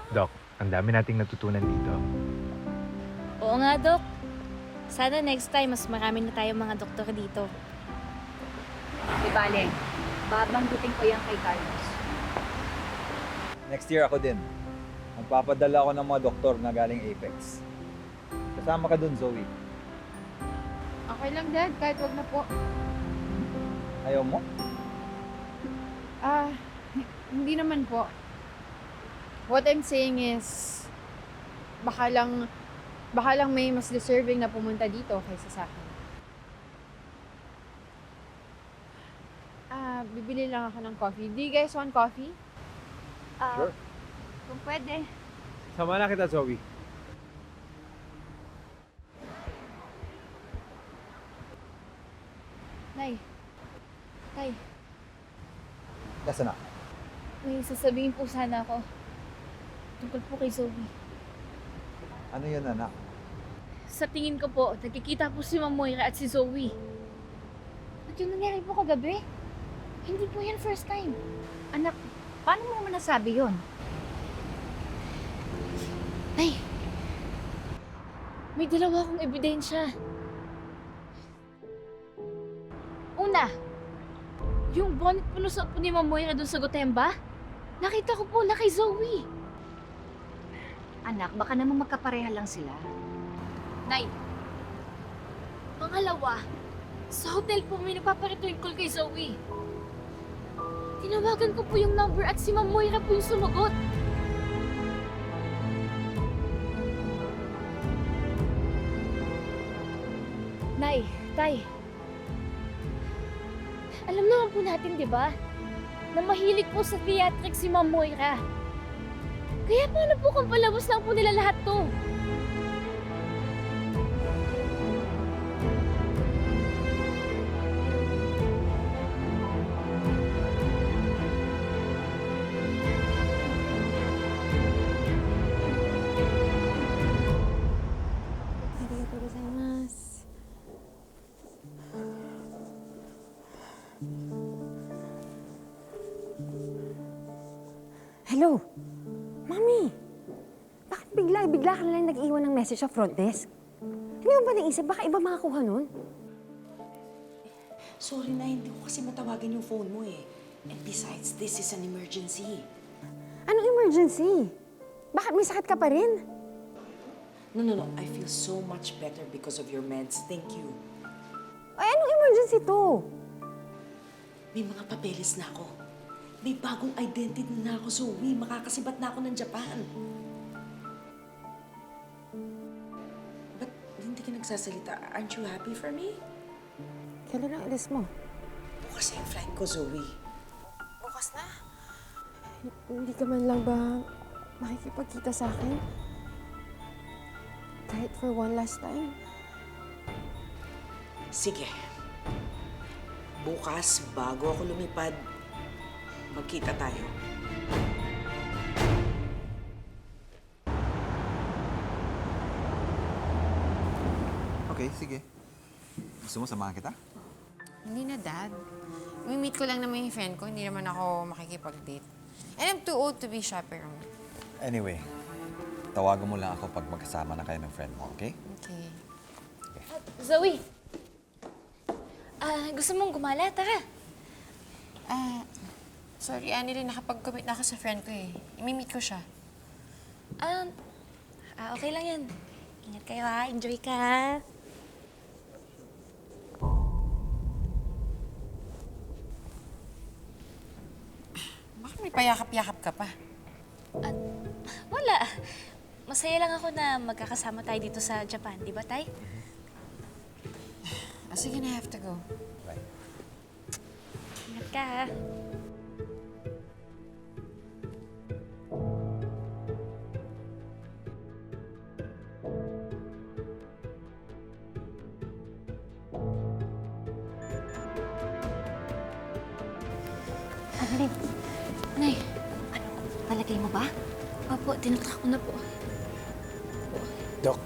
Doc, ang dami nating natutunan dito. Oo nga, Dok. Sana next time, mas marami na tayong mga doktor dito. Di bale, babanggitin ko yan kay Carlos. Next year ako din. Magpapadala ako ng mga doktor na galing Apex. Kasama ka dun, Zoe. Okay lang, Dad. Kahit wag na po. Ayaw mo? Hindi naman po. What I'm saying is, baka lang may mas deserving na pumunta dito kaysa sa akin. Bibili lang ako ng coffee. Do you guys want coffee? Sure. Kung pwede. Sama na kita, Zoe. Nay. Tay, Nasaan na? may sasabihin po sana ako. Tungkol po kay Zoe. Ano yun, anak? Sa tingin ko po, nagkikita po si Ma'am Moira at si Zoe. At yung nangyari po kagabi, hindi po yan first time. Anak, paano mo naman nasabi yun? Tay, may dalawa akong ebidensya. Una, yung bonnet po na suot po ni Ma'am Moira dun sa Gotemba, nakita ko po na kay Zoe. Anak, baka naman magkapareha lang sila. Nay, pangalawa, sa hotel po may nagpaparituin call kay Zoe. Tinawagan ko po yung number at si Ma'am Moira po yung sumagot. Nay, Tay, alam naman po natin, di ba? Na mahilig po sa theatric si Ma'am Moira. Kaya paano po kung palabas lang po nila lahat to? Hello? Mami! Bakit bigla ka na lang nag-iwan ng message sa front desk? Hindi mo ba naisip, baka iba makakuha nun? Sorry na, hindi ko kasi matawagan yung phone mo eh. And besides, this is an emergency. Anong emergency? Bakit may sakit ka pa rin? No. I feel so much better because of your meds. Thank you. Ay, anong emergency to? May mga papeles na ako. May bagong identity na ako, Zoe. Makakasibat na ako ng Japan. Ba't hindi ka nagsasalita? Aren't you happy for me? Kailan ang alis mo? Bukas na yung flight ko, Zoe. Bukas na. Hindi ka man lang ba makikipagkita sa akin? Kahit for one last time? Sige. Bukas, bago ako lumipad, magkita tayo. Okay, sige. Gusto mo samahan kita? Hindi na, Dad. Meet ko lang naman yung friend ko. Hindi naman ako makikipag-date. And I'm too old to be chaperone. Anyway, tawagan mo lang ako pag magkasama na kayo ng friend mo, okay? Okay. Zoe! Gusto mong gumala? Tara! Sorry, Annalyn. Nakapag-commit na ako sa friend ko eh. I-meet ko siya. Okay lang yan. Ingat kayo ha. Enjoy ka. Bakit may payakap-yakap ka pa? Wala. Masaya lang ako na magkakasama tayo dito sa Japan. Di ba, Tay? Sige na, I have to go. Bye. Ingat ka ha. Annalyn, Nay, palagay mo ba? opo, tinutak ko na po. Doc,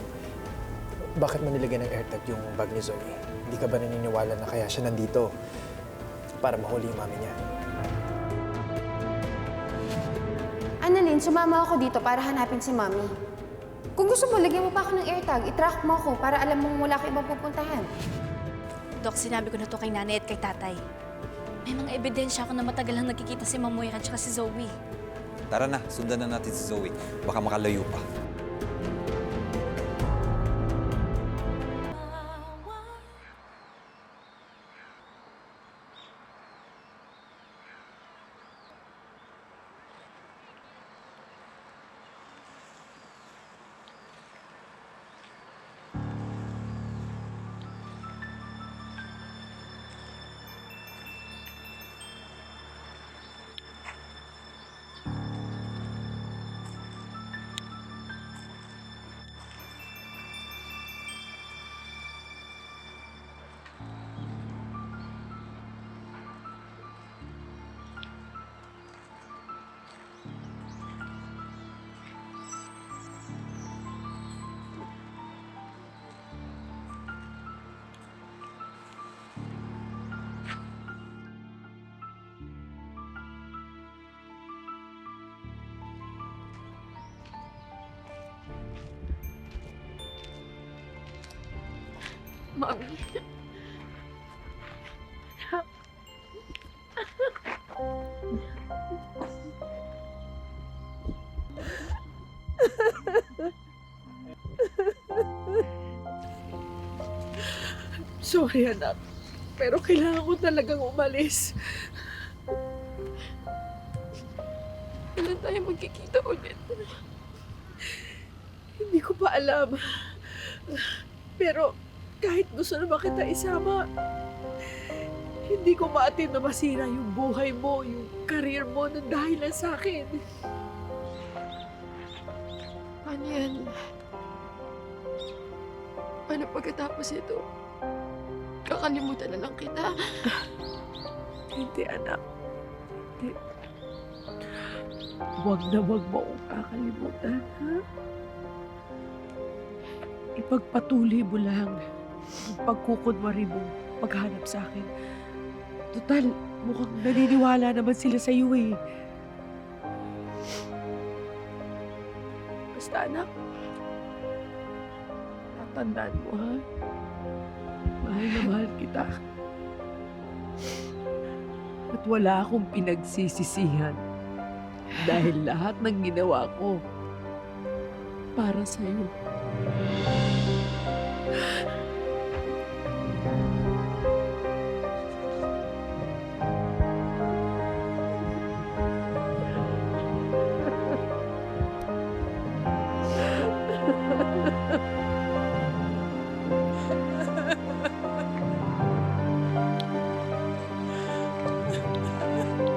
bakit mo nilagyan ng AirTag yung bag ni Zoe? Hindi ka ba naniniwala na kaya siya nandito para mahuli yung mami niya? Annalyn, sumama ako dito para hanapin si Mommy. Kung gusto mo, lagyan mo pa ako ng AirTag. I-track mo ako para alam mong wala ka ibang pupuntahan. Dok, sinabi ko na to kay nanay at kay tatay. May mga ebidensya ako na matagal lang nakikita si Ma'am Moira at si Zoe. Tara na, sundan na natin si Zoe. Baka makalayo pa. Mami. Sorry, anak. Pero kailangan ko talagang umalis. Kailan tayo magkikita ulit? Hindi ko pa alam. Pero kahit gusto naman kita isama, hindi ko maatin na masira yung buhay mo, yung career mo na dahil lang sa akin. Paano yan? Paano pagkatapos ito? Kakalimutan na lang kita. Hindi, anak. Hindi. Huwag na huwag mo akong kakalimutan, ha? Ipagpatuloy mo lang ang pagkukunwari mo paghanap sa akin. Total, mukhang naniniwala naman sila sa iyo eh. Basta anak, tatandaan mo ha. Mahal na mahal kita. At wala akong pinagsisisihan dahil lahat ng ginawa ko para sa'yo.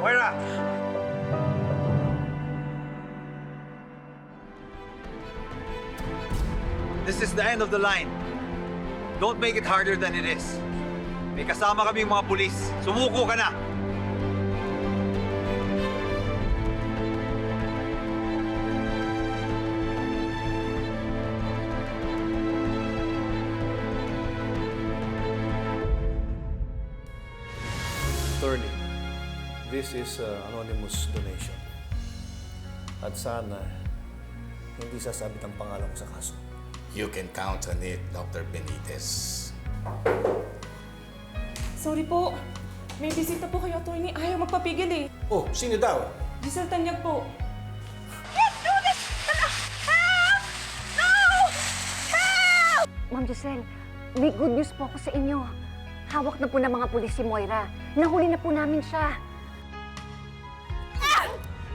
Moira! This is the end of the line. Don't make it harder than it is. May kasama kaming mga pulis. Sumuko ka na! Attorney, this is anonymous donation. At sana, hindi sasabit ang pangalan ko sa kaso. You can count on it, Dr. Benitez. Sorry po. May bisita po kayo, attorney. Ayaw magpapigil eh. Oh, sino daw? Giselle Tanyag po. Ma'am Giselle, may good news po ako sa inyo. Hawak na po ng mga pulis si Moira. Nahuli na po namin siya.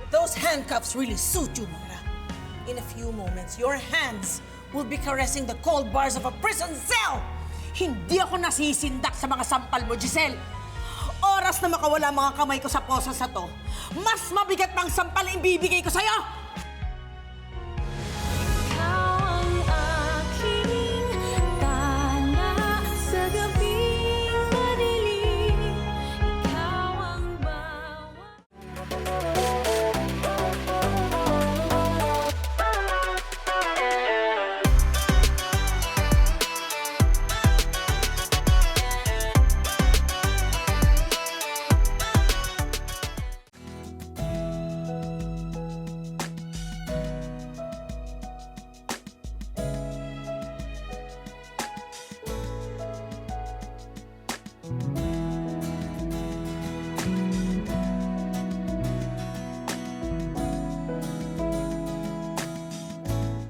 Those handcuffs really suit you, Moira. In a few moments, your hands will be caressing the cold bars of a prison cell! Hindi ako nasisindak sa mga sampal mo, Giselle. Oras na makawala mga kamay ko sa posas na to, mas mabigat pang sampal ang ibibigay ko sa'yo!